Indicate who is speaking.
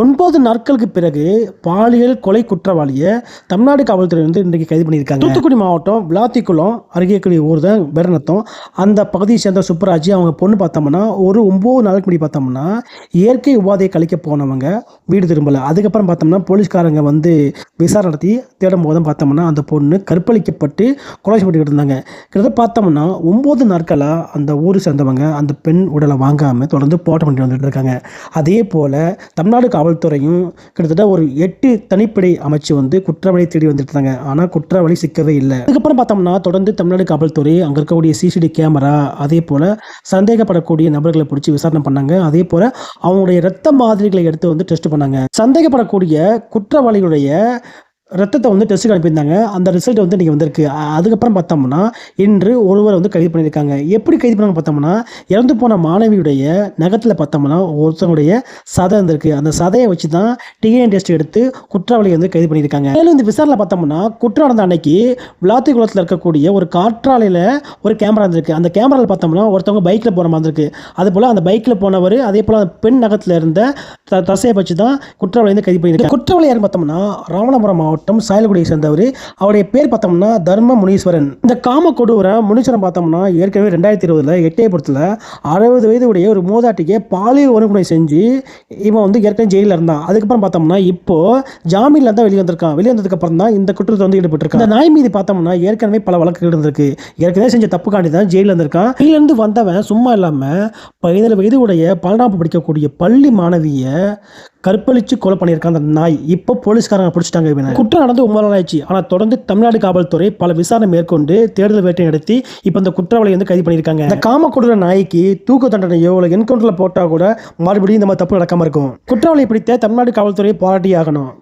Speaker 1: 9 நாட்களுக்கு பிறகு பாலியல் கொலை குற்றவாளியை தமிழ்நாடு காவல்துறை வந்து இன்றைக்கு கைது பண்ணியிருக்காங்க. தூத்துக்குடி மாவட்டம் விளாத்திக்குளம் அருகே ஊர் தான் பெருநத்தம். அந்த பகுதியை சேர்ந்த சுப்பராஜ் அவங்க பொண்ணு பார்த்தோம்னா ஒரு 9 நாளுக்கு முன்னாடி பார்த்தோம்னா இயற்கை உபாதையை கழிக்க போனவங்க வீடு திரும்பலை. அதுக்கப்புறம் பார்த்தோம்னா போலீஸ்காரங்க வந்து விசாரணை நடத்தி தேடும் போதும் பார்த்தோம்னா அந்த பொண்ணு கற்பழிக்கப்பட்டு கொலை செய்யப்பட்டு இருந்தாங்க. கிட்டத்தட்ட பார்த்தோம்னா 9 நாட்களாக அந்த ஊரை சேர்ந்தவங்க அந்த பெண் உடலை வாங்காமல் தொடர்ந்து போராட்டம் பண்ணிட்டு வந்துட்டு இருக்காங்க. அதே போல் தமிழ்நாடு காவல்துறையும் கிட்டத்தட்ட ஒரு 8 தனிப்படை அமைச்சு வந்து குற்றவாளி தேடி வந்துட்டு இருந்தாங்க. ஆனால் குற்றவாளி சிக்கவே இல்லை. அதுக்கப்புறம் பார்த்தோம்னா தொடர்ந்து தமிழ்நாடு காவல்துறை அங்கே இருக்கக்கூடிய சிசிடிவி கேமரா அதே போல் சந்தேகப்படக்கூடிய நபர்களை பிடிச்சி விசாரணை பண்ணாங்க. அதே போல் அவங்களுடைய இரத்த மாதிரிகளை எடுத்து வந்து டெஸ்ட் பண்ணாங்க. சந்தேகப்படக்கூடிய குற்றவாளிகளுடைய ரத்தத்தை வந்து டெஸ்ட்டுக்கு அனுப்பியிருந்தாங்க. அந்த ரிசல்ட் வந்து இன்றைக்கி வந்திருக்கு. அதுக்கப்புறம் பார்த்தோம்னா இன்று ஒருவர் வந்து கைது பண்ணியிருக்காங்க. எப்படி கைது பண்ணாங்க பார்த்தோம்னா இறந்து போன மாணவியுடைய நகத்தில் பார்த்தோம்னா ஒருத்தனுடைய சதை இருந்திருக்கு. அந்த சதையை வச்சு தான் டிஎன்ஏ டெஸ்ட் எடுத்து குற்றவாளியை வந்து கைது பண்ணியிருக்காங்க. மேலும் இந்த விசாரணை பார்த்தோம்னா குற்றம் நடந்த அன்னைக்கு விளாத்திக்குளத்தில் இருக்கக்கூடிய ஒரு காற்றாலையில் ஒரு கேமரா இருந்திருக்கு. அந்த கேமராவில் பார்த்தோம்னா ஒருத்தவங்க பைக்கில் போகிற மாதிரி இருக்கு. அதுபோல் அந்த பைக்கில் போனவர் அதே போல் அந்த பெண் நகத்தில் இருந்த தசையை வச்சு தான் குற்றவாளி வந்து கைது பண்ணியிருக்காங்க. குற்றவாளி யாருன்னு பார்த்தோம்னா ராமநாதபுரம் மாவட்டம் சாயல்குடியை சேர்ந்தவர். அவருடைய பேர் பார்த்தோம்னா தர்ம முனீஸ்வரன். இந்த காம கொடூர முனீஸ்வரன் பார்த்தோம்னா ஏற்கனவே 2020 எட்டயபுரத்தில் 60 வயது உடைய ஒரு மூதாட்டிக்கு பாலியல் வன்கொடுமை செஞ்சு இவன் வந்து ஏற்கனவே ஜெயிலில் இருந்தான். அதுக்கப்புறம் பார்த்தோம்னா இப்போ ஜாமீனில் தான் வெளியே வந்திருக்கான். வெளியே வந்ததுக்கு அப்புறம் தான் இந்த குற்றத்தை வந்து ஈடுபட்டிருக்கான். இந்த நாய் மீது பார்த்தோம்னா ஏற்கனவே பல வழக்குகள் இருந்திருக்கு. ஏற்கனவே செஞ்ச தப்புக்காண்டி தான் ஜெயிலில் இருந்திருக்கான். ஜெயிலிருந்து வந்தவன் சும்மா இல்லாமல் 17 வயது உடைய 12ஆம் படிக்கக்கூடிய பள்ளி மாணவியை கற்பழிச்சு கொலை பண்ணியிருக்கான் அந்த நாய். இப்போ போலீஸ்காரங்க பிடிச்சிட்டாங்க. இவனை குற்றம் நடந்து 9 நாள் ஆயிடுச்சு. ஆனால் தொடர்ந்து தமிழ்நாடு காவல்துறை பல விசாரணை மேற்கொண்டு தேடுதல் வேட்டை நடத்தி இப்போ இந்த குற்றவாளியை வந்து கைது பண்ணியிருக்காங்க. இந்த காம கொடூர நாய்க்கு தூக்கு தண்டனையோ இல்லை என்கவுண்டரில் போட்டால் கூட மறுபடியும் இந்த மாதிரி தப்பு நடக்காமல் இருக்கும். குற்றவாளியை பிடித்த தமிழ்நாடு காவல்துறையை பாராட்டி ஆகணும்.